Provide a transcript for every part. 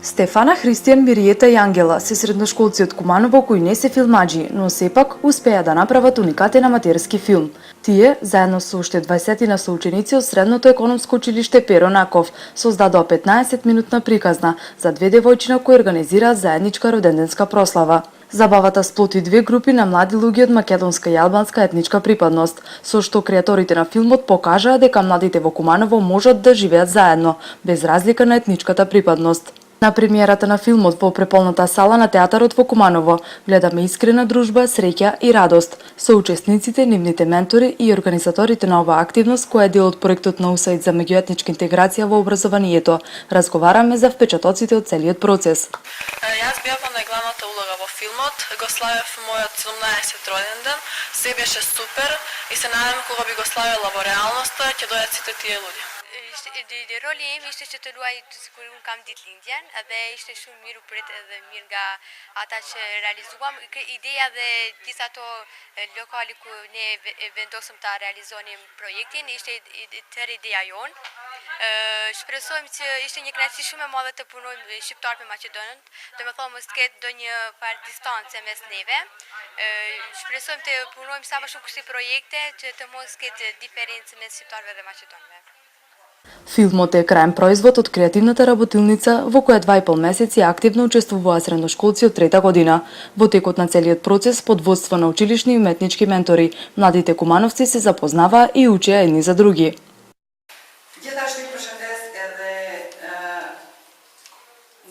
Стефана, Христијан, Мириета и Ангела се средношколци од Куманово кои не се филмаџи, но сепак успеа да направат уникатен аматерски филм. Тие, заедно со уште 20 соученици од Средното економско училиште Перо Наков, создадоа 15-минутна приказна за две девојчиња кои организираат заедничка роденденска прослава. Забавата сплоти две групи на млади луѓе од македонска и албанска етничка припадност, со што креаторите на филмот покажаа дека младите во Куманово можат да живеат заедно, без разлика на етничката припадност. На премиерата на филмот во преполната сала на театарот во Куманово гледаме искрена дружба, среќа и радост со учесниците, нивните ментори и организаторите на оваа активност која е дел од проектот на УСАИД за меѓуетничка интеграција во образованието. Разговараме за впечатоците од целиот процес. Јас бев на најглавната улога во филмот, го славев мојот 17 роден ден, се беше супер и се надевам кога би го славела во реалноста ќе дојдат сите тие луѓе. De roli im ishte që të luaj sikur un kam ditëlindjen, edhe ishte shumë mirë u prit edhe mirë nga ata që realizuam. Ideja dhe gjithë ato lokali ku ne vendosëm ta realizonim projektin ishte tërë ideja jonë. Shpresojmë që ishte një kënaqësi shumë e madhe të punojmë shqiptar me Maqedonën, domethënë mos ketë ndonjë farë distance mes neve. Shpresojmë të punojmë sa më shumë këto projekte që të mos ketë diferencë mes shqiptarëve dhe maqedonëve. Филмот е краен производ од креативната работилница во која 2,5 месеци активно учествуваа средношколци од трета година. Во текот на целиот процес под водство на училишни и уметнички ментори, младите кумановци се запознаваа и учеа едни за други. Gjithashtu i përshëndes edhe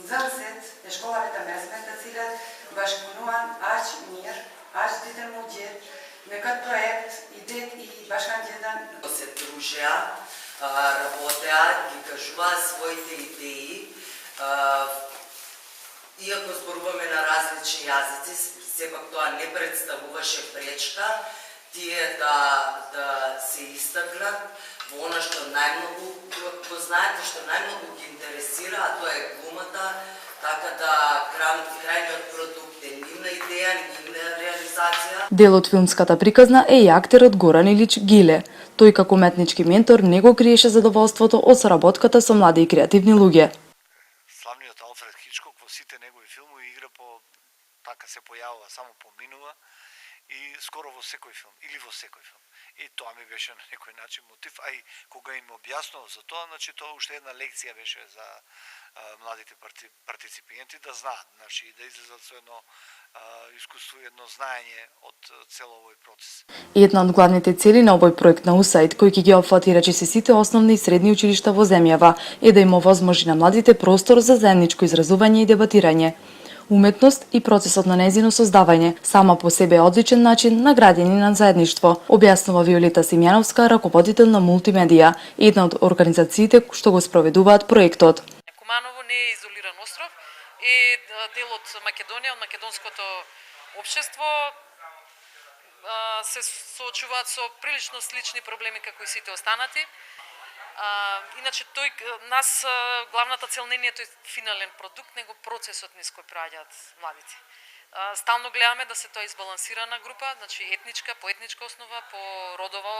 nxënësit e shkollave të mesme, të cilët bashkëpunuan aq mirë, aq ditën mu gjithë në këtë projekt, idetë i bashkangjetën. Се дружеа, работеа, ги кажуваа своите идеи, иако зборуваме на различни јазици, сепак тоа не представуваше пречка тие да се истакнат во она што најмногу го знаете, што најмногу ги интересира, а тоа е глумата, така да крајниот продукт е нивна идеја, нивна реализација. Дел од филмската приказна е и актерот Горан Илич Гиле. Тој како уметнички ментор не го криеше задоволството од соработката со млади и креативни луѓе. Славниот Алфред Хичкок во сите негови филмови игра така се појавува, само поминува и скоро во секој филм или во секој филм. И тоа ми беше на некој начин мотив, а и кога им објаснува за тоа, значи тоа уште една лекција беше за младите партиципиенти да знаат, значи да излезат со едно искуство и едно знаење од цел овој процес. Една од главните цели на овој проект на УСАИД, кој ќе ги опфати речиси сите основни и средни училишта во земјава, е да им овозможи на младите простор за заедничко изразување и дебатирање. Уметност и процесот на нејзино создавање сама по себе е одличен начин на градење на заедништво, објаснува Виолета Симјановска, раководител на мултимедија, една од организациите што го спроведуваат проектот. Куманово не е изолиран остров, е дел од Македонија, од македонското општество, се соочуваат со прилично слични проблеми како и сите останати. Иначе нас главната цел не е тој финален продукт, него процесот низ кој проаѓаат младите. Стално гледаме да се тоа избалансирана група, значи етничка, по етничка основа, по родово,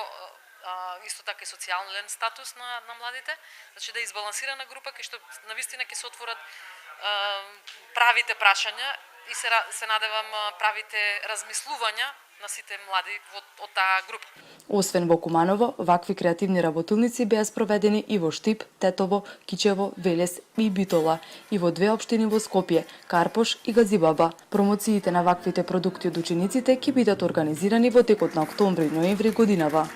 исто така и социјален статус на младите, значи да е избалансирана група кај што навистина ќе се отворат правите прашања и се надевам правите размислувања на сите млади од таа група. Освен во Куманово, вакви креативни работилници беа спроведени и во Штип, Тетово, Кичево, Велес и Битола, и во две општини во Скопје, Карпош и Газибаба. Промоциите на ваквите продукти од учениците ќе бидат организирани во текот на октомври и ноември годинава.